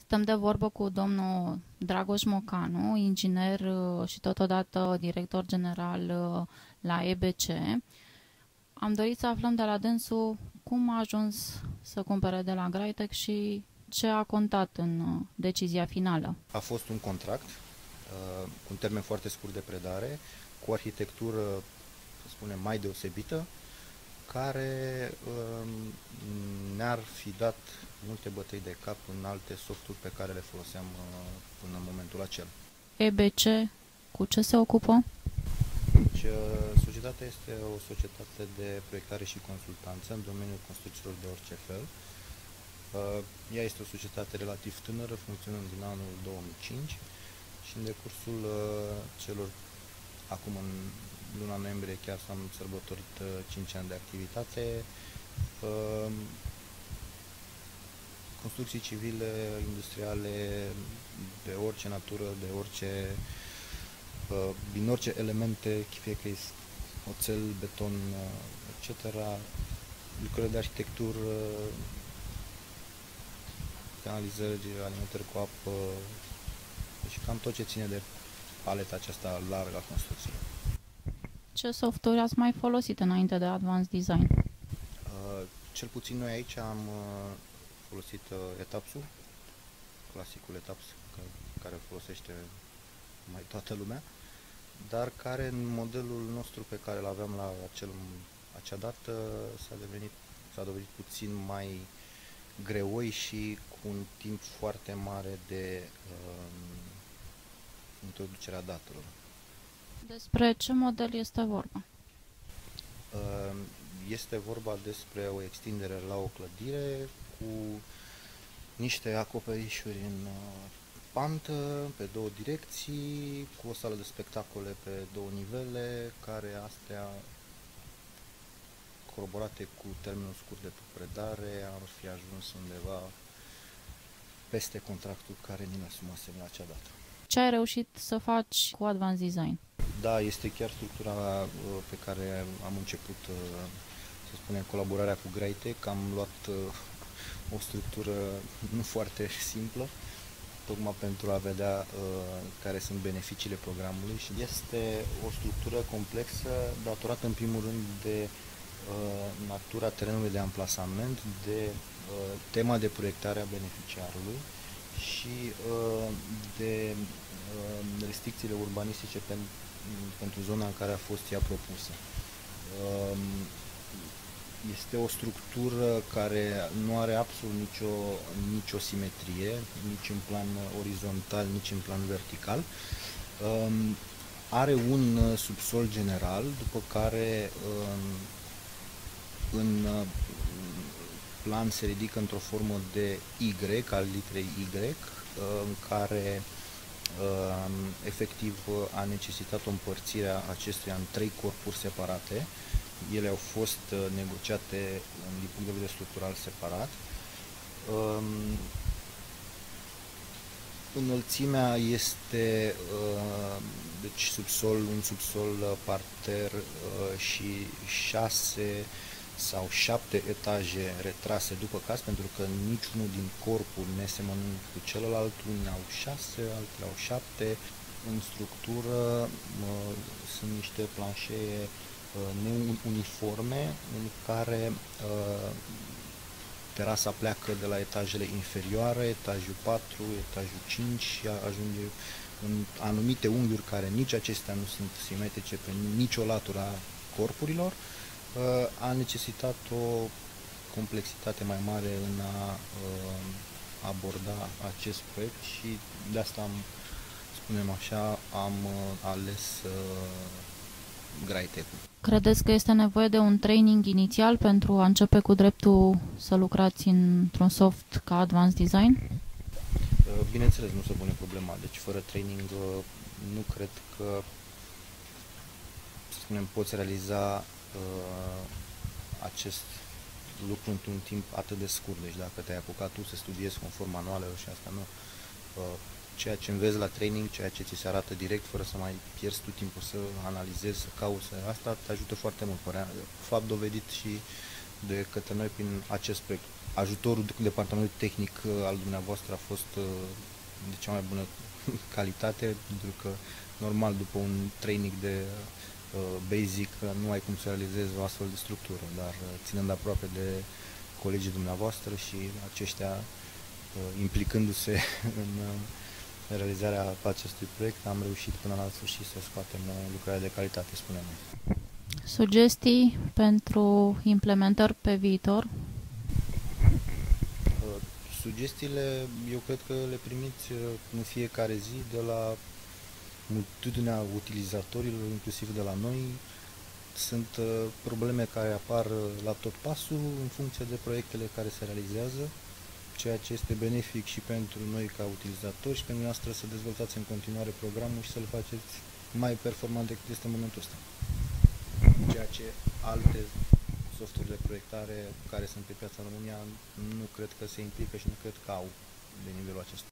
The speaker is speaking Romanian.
Stăm de vorbă cu domnul Dragoș Mocanu, inginer și totodată director general la EBC. Am dorit să aflăm de la dânsul cum a ajuns să cumpere de la Graitec și ce a contat în decizia finală. A fost un contract cu un termen foarte scurt de predare, cu o arhitectură, să spunem, mai deosebită, care ne-ar fi dat multe bătăi de cap în alte softuri pe care le foloseam până în momentul acela. EBC cu ce se ocupă? Deci, societatea este o societate de proiectare și consultanță în domeniul construcțiilor de orice fel. Ea este o societate relativ tânără, funcționând din anul 2005 și în decursul celor, acum în luna noiembrie chiar s-am sărbătorit 5 ani de activitate, construcții civile, industriale, de orice natură, de orice, din orice elemente, fie că e oțel, beton, etc., lucrări de arhitectură, canalizări, alimentări cu apă, deci cam tot ce ține de paleta aceasta largă a construcției. Ce softuri ați mai folosit înainte de Advanced Design? Cel puțin noi aici am folosit Etapsul, clasicul Etaps, care folosește mai toată lumea, dar care în modelul nostru pe care îl aveam la acea dată s-a dovedit puțin mai greoi și cu un timp foarte mare de introducerea datelor. Despre ce model este vorba? Este vorba despre o extindere la o clădire cu niște acoperișuri în pantă, pe două direcții, cu o sală de spectacole pe două nivele, care astea, coroborate cu termenul scurt de predare, ar fi ajuns undeva peste contractul care ni-l asumasem la acea dată. Ce ai reușit să faci cu Advanced Design? Da, este chiar structura pe care am început, să spunem, colaborarea cu Graitec. Am luat o structură nu foarte simplă, tocmai pentru a vedea care sunt beneficiile programului, și este o structură complexă datorată în primul rând de natura terenului de amplasament, de tema de proiectare a beneficiarului și de restricțiile urbanistice pentru zona în care a fost ea propusă. Este o structură care nu are absolut nicio simetrie, nici în plan orizontal, nici în plan vertical. Are un subsol general, după care în plan se ridică într-o formă de Y, al literei Y, în care efectiv a necesitat o împărțire a acestuia în 3 corpuri separate. Ele au fost negociate din punct de vedere structural separat. Înălțimea este deci un subsol parter și 6 sau 7 etaje retrase după caz, pentru că niciunul din corpuri nesemănând cu celălalt, unii au 6, altele au 7. În structură sunt niște planșee neuniforme în care terasa pleacă de la etajele inferioare, etajul 4, etajul 5 și ajunge în anumite unghiuri care nici acestea nu sunt simetrice pe nicio latură a corpurilor. A necesitat o complexitate mai mare în a aborda acest proiect și de asta spunem așa, am ales Graitec-ul. Credeți că este nevoie de un training inițial pentru a începe cu dreptul să lucrați într-un soft ca Advanced Design? Bineînțeles, nu se pune problema. Deci, fără training, nu cred că, să spunem, poți realiza acest lucru într-un timp atât de scurt. Deci, dacă te-ai apucat tu să studiezi conform manualelor și asta, nu. Ceea ce înveți la training, ceea ce ți se arată direct, fără să mai pierzi tu timpul să analizezi, să cauți, asta te ajută foarte mult. Fapt dovedit și de către noi prin acest proiect. ajutorul departamentului tehnic al dumneavoastră a fost de cea mai bună calitate, pentru că normal după un training de basic nu ai cum să realizezi o astfel de structură, dar ținând aproape de colegii dumneavoastră și aceștia implicându-se în realizarea acestui proiect, am reușit până la sfârșit să scoatem lucrarea de calitate, spunem noi. Sugestii pentru implementări pe viitor? Sugestiile, eu cred că le primiți în fiecare zi de la multitudinea utilizatorilor, inclusiv de la noi. Sunt probleme care apar la tot pasul în funcție de proiectele care se realizează, ceea ce este benefic și pentru noi ca utilizatori și pentru noastră să dezvoltați în continuare programul și să-l faceți mai performant decât este în momentul ăsta. Ceea ce alte softuri de proiectare care sunt pe piața în România nu cred că se implică și nu cred că au de nivelul acesta.